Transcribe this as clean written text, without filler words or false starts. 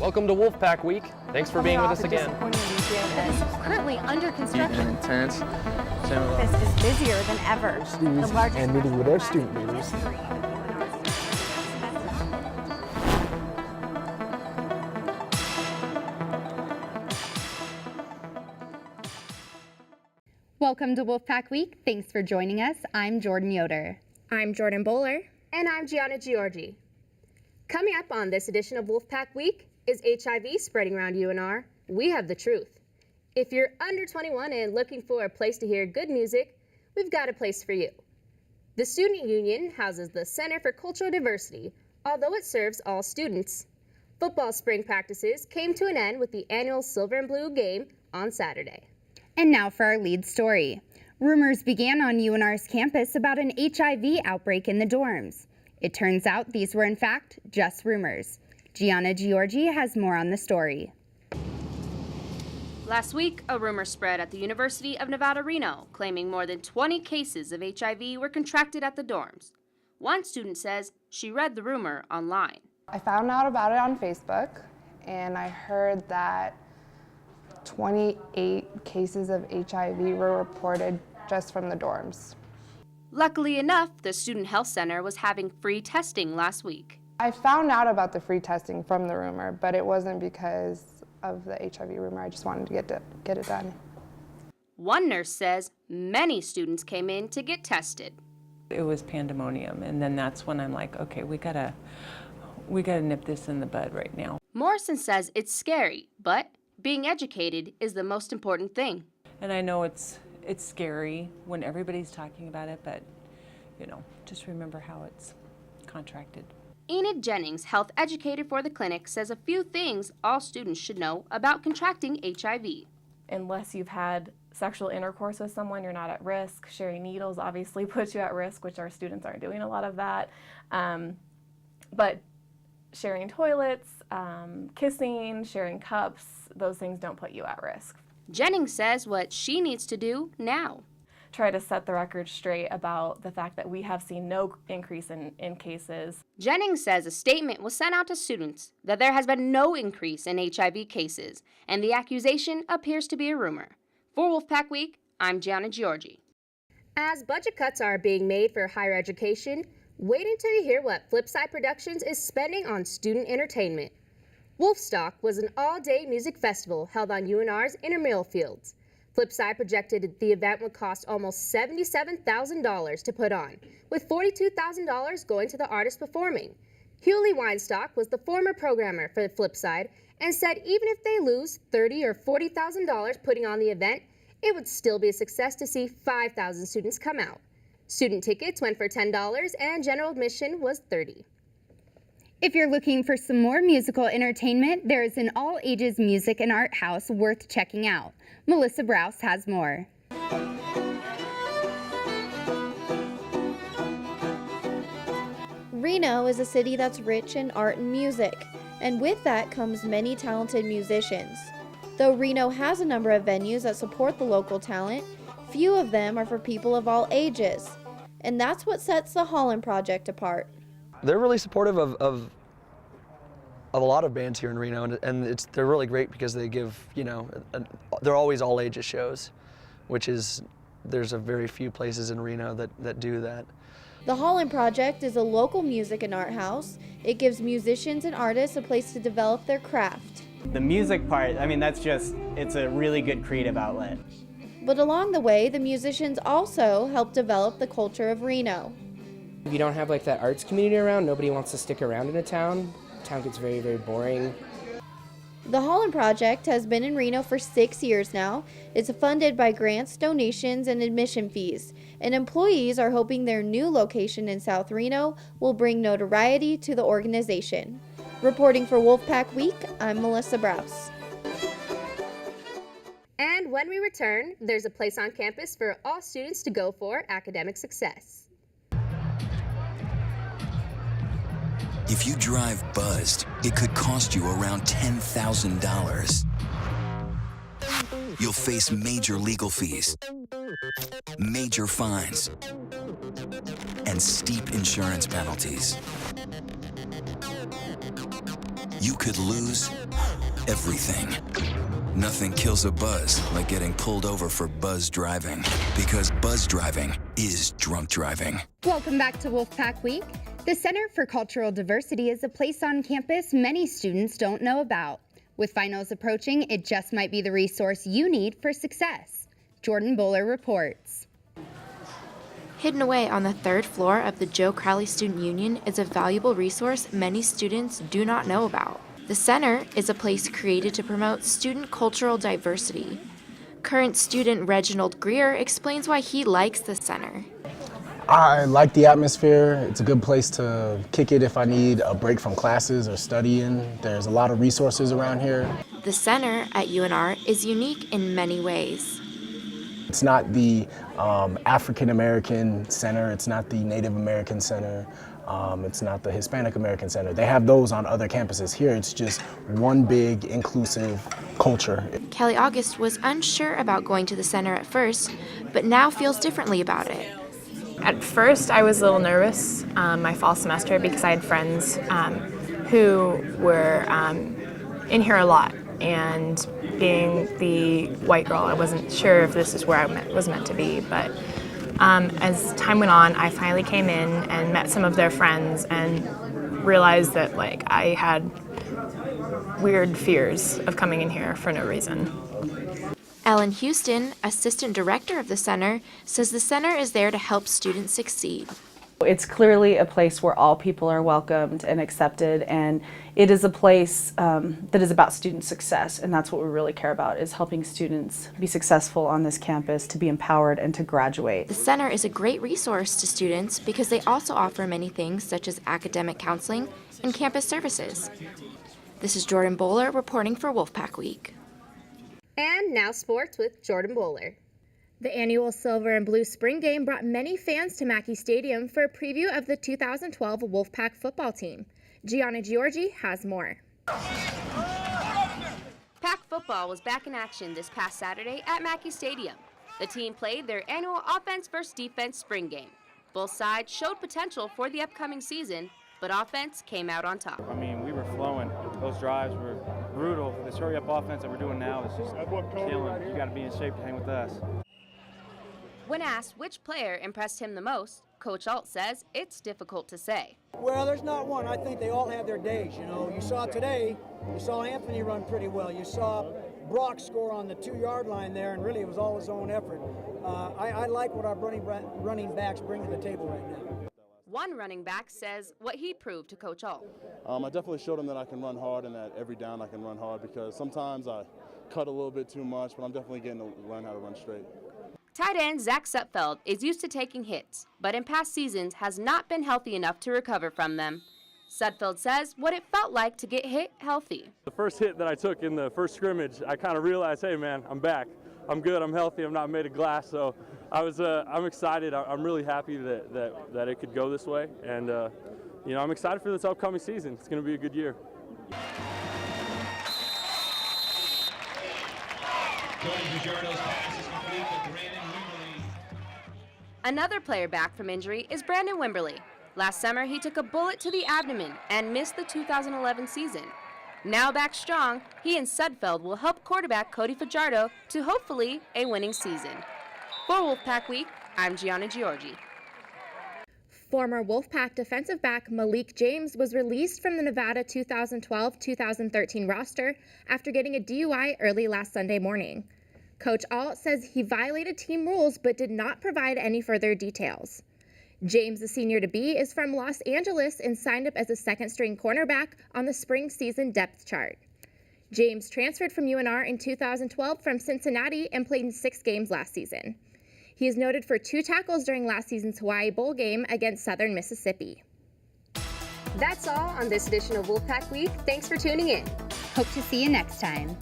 Welcome to Wolfpack Week. Thanks for being with us again. That is currently under construction. Intense. This is busier than ever. The largest and meeting with our student leaders. Welcome to Wolfpack Week. Thanks for joining us. I'm Jordan Yoder. I'm Jordan Bowler. And I'm Gianna Giorgi. Coming up on this edition of Wolfpack Week, is HIV spreading around UNR? We have the truth. If you're under 21 and looking for a place to hear good music, we've got a place for you. The Student Union houses the Center for Cultural Diversity, although it serves all students. Football spring practices came to an end with the annual Silver and Blue game on Saturday. And now for our lead story. Rumors began on UNR's campus about an HIV outbreak in the dorms. It turns out these were in fact just rumors. Gianna Giorgi has more on the story. Last week, a rumor spread at the University of Nevada, Reno, claiming more than 20 cases of HIV were contracted at the dorms. One student says she read the rumor online. I found out about it on Facebook, and I heard that 28 cases of HIV were reported just from the dorms. Luckily enough, the Student Health Center was having free testing last week. I found out about the free testing from the rumor, but it wasn't because of the HIV rumor. I just wanted to get it done. One nurse says many students came in to get tested. It was pandemonium, and then that's when I'm like, okay, we gotta nip this in the bud right now. Morrison says it's scary, but being educated is the most important thing. And I know it's scary when everybody's talking about it, but just remember how it's contracted. Enid Jennings, health educator for the clinic, says a few things all students should know about contracting HIV. Unless you've had sexual intercourse with someone, you're not at risk. Sharing needles obviously puts you at risk, which our students aren't doing a lot of that. But sharing toilets, kissing, sharing cups, those things don't put you at risk. Jennings says what she needs to do now. Try to set the record straight about the fact that we have seen no increase in cases. Jennings says a statement was sent out to students that there has been no increase in HIV cases, and the accusation appears to be a rumor. For Wolfpack Week, I'm Gianna Giorgi. As budget cuts are being made for higher education, wait until you hear what Flipside Productions is spending on student entertainment. Wolfstock was an all-day music festival held on UNR's intramural fields. Flipside projected the event would cost almost $77,000 to put on, with $42,000 going to the artist performing. Hewley Weinstock was the former programmer for Flipside and said even if they lose $30,000 or $40,000 putting on the event, it would still be a success to see 5,000 students come out. Student tickets went for $10 and general admission was $30. If you're looking for some more musical entertainment, there is an all-ages music and art house worth checking out. Melissa Browse has more. Reno is a city that's rich in art and music, and with that comes many talented musicians. Though Reno has a number of venues that support the local talent, few of them are for people of all ages, and that's what sets the Holland Project apart. They're really supportive of a lot of bands here in Reno, and they're really great because they give, they're always all ages shows, which is, there's a very few places in Reno that do that. The Holland Project is a local music and art house. It gives musicians and artists a place to develop their craft. The music part, it's a really good creative outlet. But along the way, the musicians also help develop the culture of Reno. If you don't have that arts community around, nobody wants to stick around in a town. Town gets very, very boring. The Holland Project has been in Reno for 6 years now. It's funded by grants, donations, and admission fees. And employees are hoping their new location in South Reno will bring notoriety to the organization. Reporting for Wolfpack Week, I'm Melissa Browse. And when we return, there's a place on campus for all students to go for academic success. If you drive buzzed, it could cost you around $10,000. You'll face major legal fees, major fines, and steep insurance penalties. you could lose everything. Nothing kills a buzz like getting pulled over for buzz driving, because buzz driving is drunk driving. Welcome back to Wolfpack Week. The Center for Cultural Diversity is a place on campus many students don't know about. With finals approaching, it just might be the resource you need for success. Jordan Bowler reports. Hidden away on the 3rd floor of the Joe Crowley Student Union is a valuable resource many students do not know about. The center is a place created to promote student cultural diversity. Current student Reginald Greer explains why he likes the center. I like the atmosphere. It's a good place to kick it if I need a break from classes or studying. There's a lot of resources around here. The center at UNR is unique in many ways. It's not the African American center, it's not the Native American center, it's not the Hispanic American center. They have those on other campuses. Here it's just one big inclusive culture. Kelly August was unsure about going to the center at first, but now feels differently about it. At first, I was a little nervous my fall semester because I had friends who were in here a lot, and being the white girl, I wasn't sure if this is where I was meant to be. But as time went on, I finally came in and met some of their friends and realized that I had weird fears of coming in here for no reason. Ellen Houston, assistant director of the center, says the center is there to help students succeed. It's clearly a place where all people are welcomed and accepted, and it is a place that is about student success, and that's what we really care about, is helping students be successful on this campus, to be empowered and to graduate. The center is a great resource to students because they also offer many things such as academic counseling and campus services. This is Jordan Bowler reporting for Wolfpack Week. And now sports with Jordan Bowler. The annual Silver and Blue Spring Game brought many fans to Mackey Stadium for a preview of the 2012 Wolfpack football team. Gianna Giorgi has more. Pack football was back in action this past Saturday at Mackey Stadium. The team played their annual offense versus defense spring game. Both sides showed potential for the upcoming season, but offense came out on top. I mean, we were flowing. Those drives were brutal. This hurry-up offense that we're doing now is just killing. You got to be in shape to hang with us. When asked which player impressed him the most, Coach Alt says it's difficult to say. Well, there's not one. I think they all have their days, You saw today, you saw Anthony run pretty well. You saw Brock score on the 2-yard line there, and really it was all his own effort. I like what our running backs bring to the table right now. One running back says what he proved to Coach Alt. I definitely showed him that I can run hard and that every down I can run hard, because sometimes I cut a little bit too much, but I'm definitely getting to learn how to run straight. Tight end Zach Sutfeld is used to taking hits, but in past seasons has not been healthy enough to recover from them. Sutfeld says what it felt like to get hit healthy. The first hit that I took in the first scrimmage, I kind of realized, hey man, I'm back. I'm good, I'm healthy, I'm not made of glass, so I'm excited. I'm really happy that it could go this way, and I'm excited for this upcoming season. It's going to be a good year. Another player back from injury is Brandon Wimberly. Last summer, he took a bullet to the abdomen and missed the 2011 season. Now back strong, he and Sudfeld will help quarterback Cody Fajardo to hopefully a winning season. For Wolfpack Week, I'm Gianna Giorgi. Former Wolfpack defensive back Malik James was released from the Nevada 2012-2013 roster after getting a DUI early last Sunday morning. Coach Alt says he violated team rules but did not provide any further details. James, the senior-to-be, is from Los Angeles and signed up as a second-string cornerback on the spring season depth chart. James transferred from UNR in 2012 from Cincinnati and played in 6 games last season. He is noted for 2 tackles during last season's Hawaii Bowl game against Southern Mississippi. That's all on this edition of Wolfpack Week. Thanks for tuning in. Hope to see you next time.